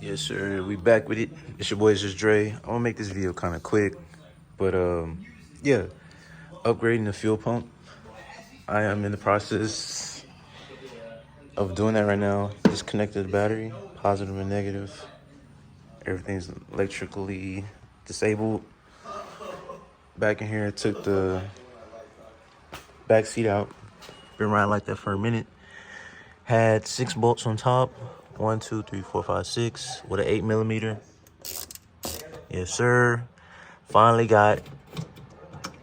Yes, sir. We back with it. It's your boy, it's just Dre. I'm gonna make this video kind of quick, but yeah, upgrading the fuel pump. I am in the process of doing that right now. Disconnected the battery, positive and negative. Everything's electrically disabled. Back in here, took the back seat out. Been riding like that for a minute. Had 6 bolts on top. 1, 2, 3, 4, 5, 6 with an 8mm. Yes, sir. Finally got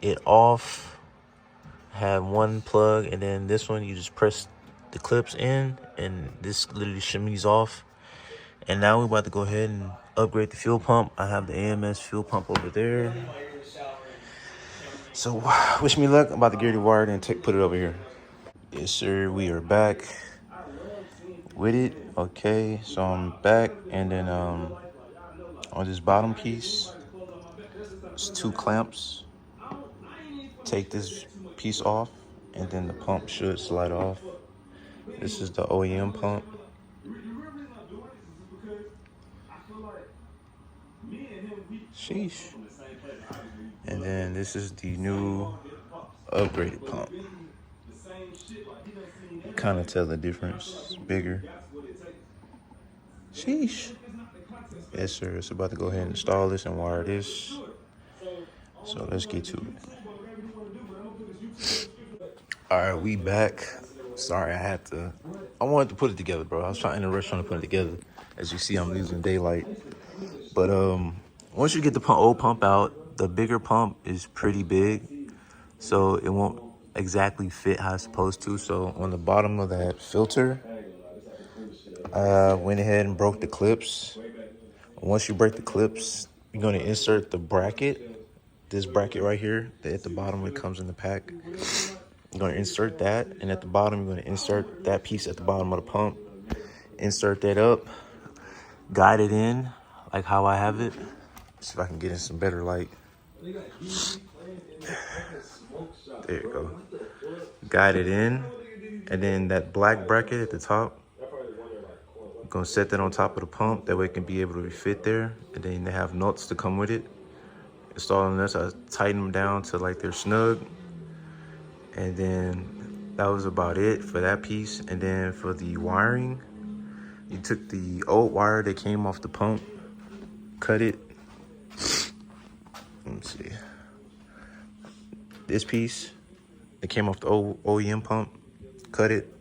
it off. Have one plug, and then this one you just press the clips in, and this literally shimmies off. And now we're about to go ahead and upgrade the fuel pump. I have the AMS fuel pump over there. So wish me luck. I'm about to get it wired and put it over here. Yes, sir. We are back with it. Okay, so I'm back, and then on this bottom piece, it's 2 clamps. Take this piece off, and then the pump should slide off. This is the OEM pump. Sheesh. And then this is the new upgraded pump. Kind of tell the difference. It's bigger. Sheesh. Yes, sir. It's about to go ahead and install this and wire this. So let's get to it. All right, we back. Sorry, I wanted to put it together, bro. I was trying to to put it together. As you see, I'm losing daylight. But once you get the old pump out, the bigger pump is pretty big, so it won't exactly fit how it's supposed to. So on the bottom of that filter, I went ahead and broke the clips. Once you break the clips, you're going to insert the bracket, this bracket right here, that at the bottom it comes in the pack. You're going to insert that, and at the bottom, you're going to insert that piece at the bottom of the pump. Insert that up, guide it in, like how I have it. See if I can get in some better light. There you go. Guide it in, and then that black bracket at the top, I'm going to set that on top of the pump. That way it can be able to fit there, and then they have nuts to come with it. Installing nuts, I tighten them down to like they're snug. And then that was about it for that piece. And then for the wiring, you took the old wire that came off the pump, cut it. Let me see. This piece that came off the old OEM pump, cut it,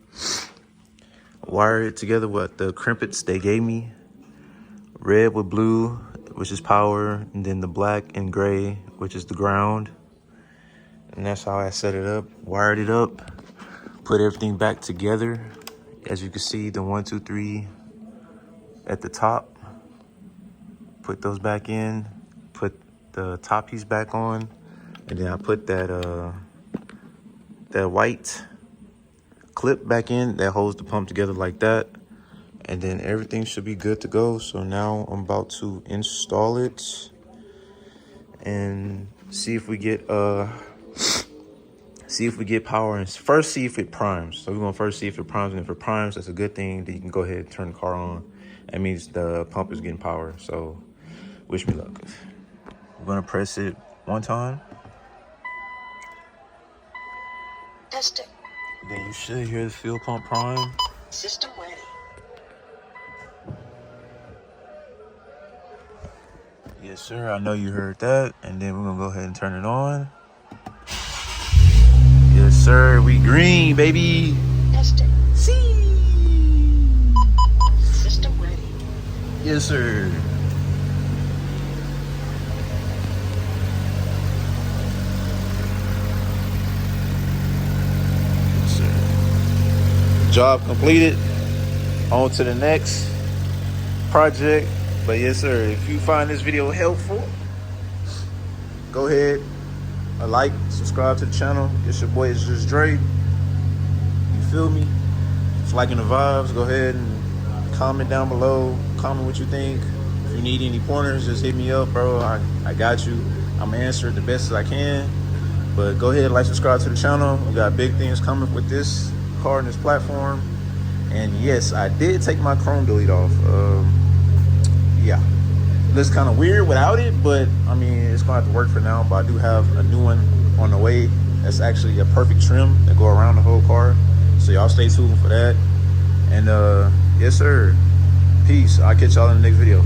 wire it together with the crimpets they gave me. Red with blue, which is power, and then the black and gray, which is the ground. And that's how I set it up, wired it up, put everything back together. As you can see, the 1, 2, 3 at the top, put those back in, put the top piece back on, and then I put that white clip back in that holds the pump together like that. And then everything should be good to go. So now I'm about to install it and see if we get power, and first see if it primes. So we're gonna first see if it primes, and if it primes, that's a good thing. Then you can go ahead and turn the car on. That means the pump is getting power. So wish me luck. I'm gonna press it one time. Testing. Then you should hear the fuel pump prime. System ready. Yes, sir. I know you heard that. And then we're gonna go ahead and turn it on. Yes, sir. We green, baby. Testing. See. System ready. Yes, sir. Yes, sir. Job completed. On to the next project. But yes, sir. If you find this video helpful, go ahead, like, subscribe to the channel. It's your boy, it's just Dre. You feel me? If you're liking the vibes, go ahead and comment down below. Comment what you think. If you need any pointers, just hit me up, bro. I got you. I'm gonna answer it the best as I can. But go ahead, like, subscribe to the channel. We got big things coming with this car and this platform. And yes, I did take my chrome delete off. yeah, looks kind of weird without it, but I mean, it's gonna have to work for now. But I do have a new one on the way. That's actually a perfect trim that go around the whole car. So y'all stay tuned for that. And yes, sir. Peace. I'll catch y'all in the next video.